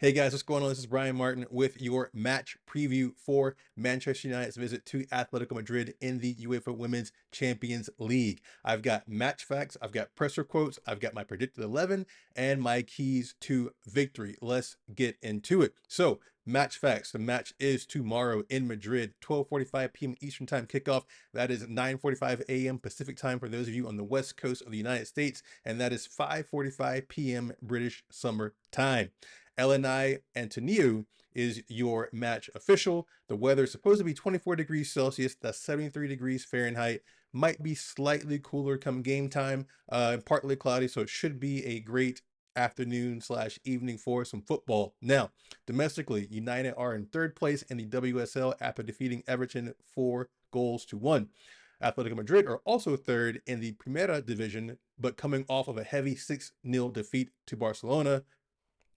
Hey guys, what's going on? This is Brian Martin with your match preview for Manchester United's visit to Atletico Madrid in the UEFA Women's Champions League. I've got match facts, I've got presser quotes, I've got my predicted 11, and my keys to victory. Let's get into it. So, match facts. The match is tomorrow in Madrid, 12:45 p.m. Eastern Time kickoff. That is 9:45 a.m. Pacific Time for those of you on the West Coast of the United States, and that is 5:45 p.m. British Summer Time. LNI Antoniou is your match official. The weather is supposed to be 24 degrees Celsius. That's 73 degrees Fahrenheit. Might be slightly cooler come game time. Partly cloudy, so it should be a great afternoon/evening for some football. Now, domestically, United are in third place in the WSL after defeating Everton 4-1. Atletico Madrid are also third in the Primera division, but coming off of a heavy 6-0 defeat to Barcelona.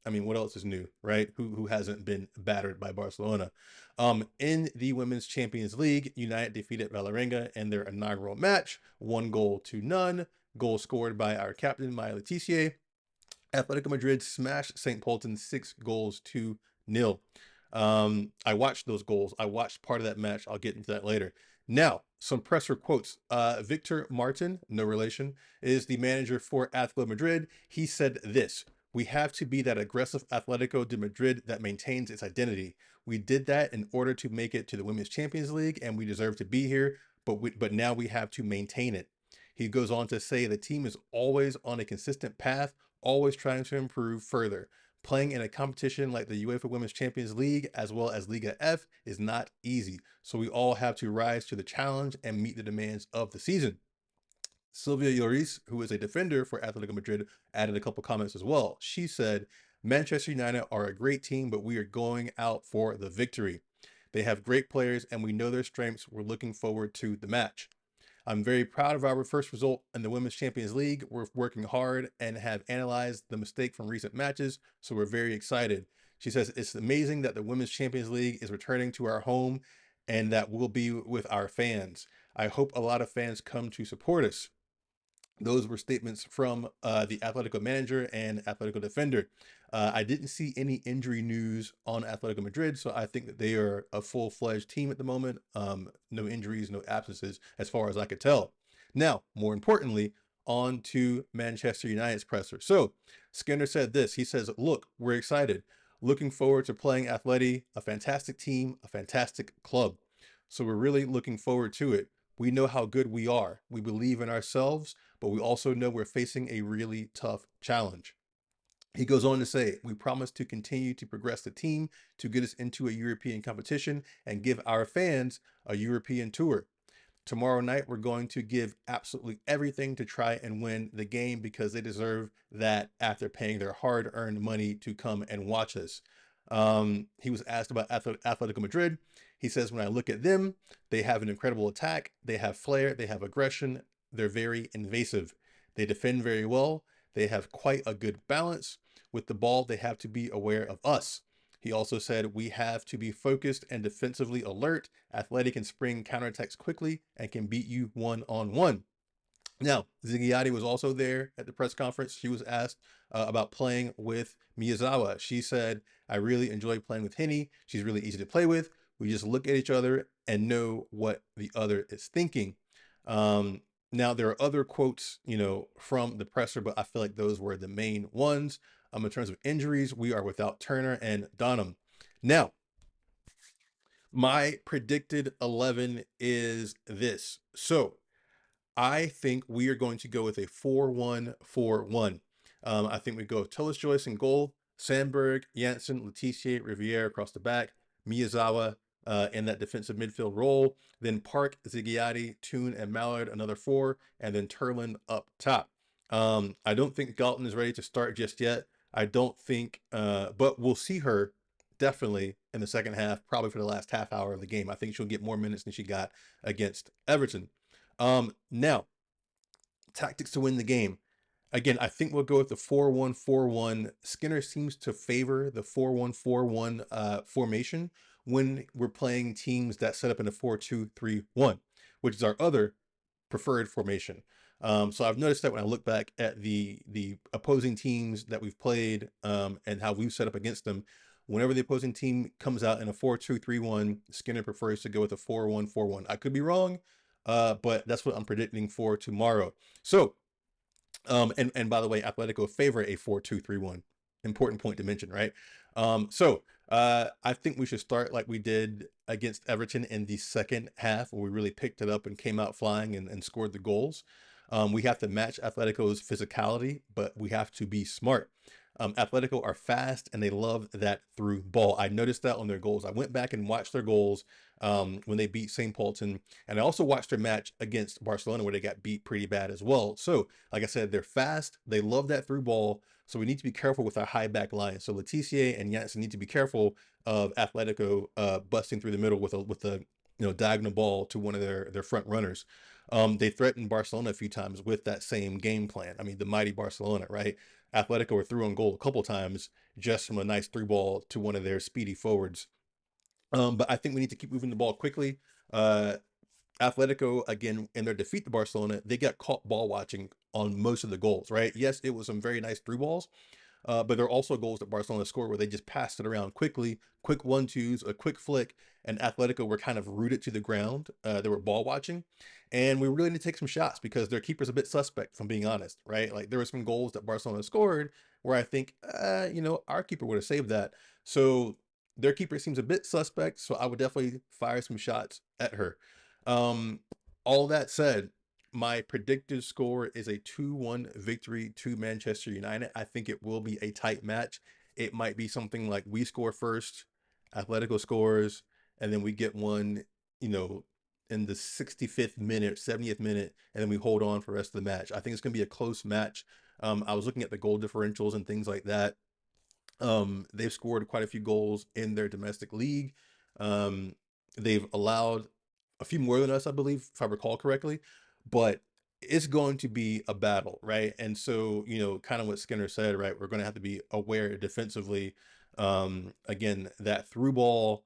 I mean, what else is new, right? Who hasn't been battered by Barcelona? In the Women's Champions League, United defeated Valerenga in their inaugural match, 1-0. Goal scored by our captain, Maya Letitia. Atletico Madrid smashed St. Polten 6-0. I watched those goals. I watched part of that match. I'll get into that later. Now, some presser quotes. Victor Martin, no relation, is the manager for Atletico Madrid. He said this: "We have to be that aggressive Atletico de Madrid that maintains its identity. We did that in order to make it to the Women's Champions League, and we deserve to be here, but now we have to maintain it." He goes on to say the team is always on a consistent path, always trying to improve further. Playing in a competition like the UEFA Women's Champions League as well as Liga F is not easy, so we all have to rise to the challenge and meet the demands of the season. Sylvia Lloris, who is a defender for Atletico Madrid, added a couple comments as well. She said, "Manchester United are a great team, but we are going out for the victory. They have great players and we know their strengths. We're looking forward to the match. I'm very proud of our first result in the Women's Champions League. We're working hard and have analyzed the mistake from recent matches, so we're very excited." She says, "It's amazing that the Women's Champions League is returning to our home and that we'll be with our fans. I hope a lot of fans come to support us." Those were statements from the Atletico manager and Atletico defender. I didn't see any injury news on Atletico Madrid, so I think that they are a full-fledged team at the moment. No injuries, no absences, as far as I could tell. Now, more importantly, on to Manchester United's presser. So, Skinner said this. He says, "Look, we're excited. Looking forward to playing Atleti, a fantastic team, a fantastic club. So we're really looking forward to it. We know how good we are. We believe in ourselves, but we also know we're facing a really tough challenge." He goes on to say, "We promise to continue to progress the team to get us into a European competition and give our fans a European tour. Tomorrow night, we're going to give absolutely everything to try and win the game because they deserve that after paying their hard-earned money to come and watch us." He was asked about Atletico Madrid. He says, "When I look at them, they have an incredible attack. They have flair. They have aggression. They're very invasive. They defend very well. They have quite a good balance. With the ball, they have to be aware of us." He also said, "We have to be focused and defensively alert. Athletic can spring counterattacks quickly and can beat you one-on-one." Now, Ziggiatti was also there at the press conference. She was asked about playing with Miyazawa. She said, "I really enjoy playing with Henny. She's really easy to play with. We just look at each other and know what the other is thinking." Now, there are other quotes, from the presser, but I feel like those were the main ones. In terms of injuries, we are without Turner and Donham. Now, my predicted 11 is this. So, I think we are going to go with a 4-1-4-1. I think we go with Tullis Joyce in goal, Sandberg, Janssen, Letitia, Riviere across the back, Miyazawa in that defensive midfield role, then Park, Ziggiatti, Toon, and Mallard, another four, and then Turlin up top. I don't think Galton is ready to start just yet. I don't think, but we'll see her definitely in the second half, probably for the last half hour of the game. I think she'll get more minutes than she got against Everton. Now, tactics to win the game. Again, I think we'll go with the 4-1-4-1. Skinner seems to favor the 4-1-4-1 formation when we're playing teams that set up in a 4-2-3-1, which is our other preferred formation. So I've noticed that when I look back at the opposing teams that we've played, and how we've set up against them, whenever the opposing team comes out in a 4-2-3-1, Skinner prefers to go with a 4-1-4-1. I could be wrong, but that's what I'm predicting for tomorrow. So, and by the way, Atletico favor a 4-2-3-1. Important point to mention, right? I think we should start like we did against Everton in the second half, where we really picked it up and came out flying and scored the goals. We have to match Atletico's physicality, but we have to be smart. Atletico are fast and they love that through ball. I noticed that on their goals. I went back and watched their goals when they beat St. Paulton, and I also watched their match against Barcelona where they got beat pretty bad as well. So, like I said, they're fast. They love that through ball. So we need to be careful with our high back line. So Letitia and Janssen need to be careful of Atletico busting through the middle with a diagonal ball to one of their front runners. They threatened Barcelona a few times with that same game plan. I mean, the mighty Barcelona, right? Atletico were through on goal a couple times just from a nice through ball to one of their speedy forwards. But I think we need to keep moving the ball quickly. Uh, Atletico, again, in their defeat to Barcelona, they got caught ball watching on most of the goals, right? Yes, it was some very nice through balls, but there are also goals that Barcelona scored where they just passed it around quickly, quick 1-2s, a quick flick, and Atletico were kind of rooted to the ground. They were ball watching, and we really need to take some shots because their keeper's a bit suspect, if I'm being honest, right? Like there were some goals that Barcelona scored where I think, our keeper would have saved that. So their keeper seems a bit suspect, so I would definitely fire some shots at her. Um, all that said, my predicted score is a 2-1 victory to Manchester United. I think it will be a tight match. It might be something like we score first, Atletico scores, and then we get one, you know, in the 65th minute, 70th minute, and then we hold on for the rest of the match. I think it's going to be a close match. I was looking at the goal differentials and things like that. They've scored quite a few goals in their domestic league. They've allowed a few more than us, I believe, if I recall correctly, but it's going to be a battle, right? And so, kind of what Skinner said, right? We're going to have to be aware defensively. Again, that through ball,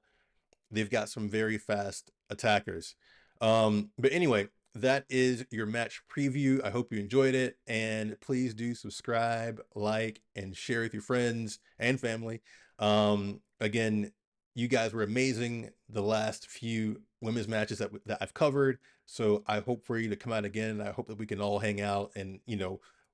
they've got some very fast attackers. But anyway, that is your match preview. I hope you enjoyed it. And please do subscribe, like, and share with your friends and family. Again, you guys were amazing the last few women's matches that I've covered. So I hope for you to come out again. I hope that we can all hang out and,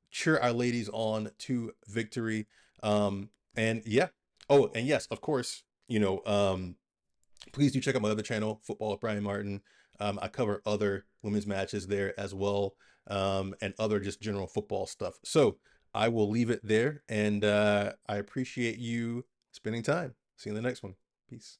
cheer our ladies on to victory. And yeah. Oh, and yes, of course, please do check out my other channel, Football with Brian Martin. I cover other women's matches there as well, and other just general football stuff. So I will leave it there, and I appreciate you spending time. See you in the next one. Peace.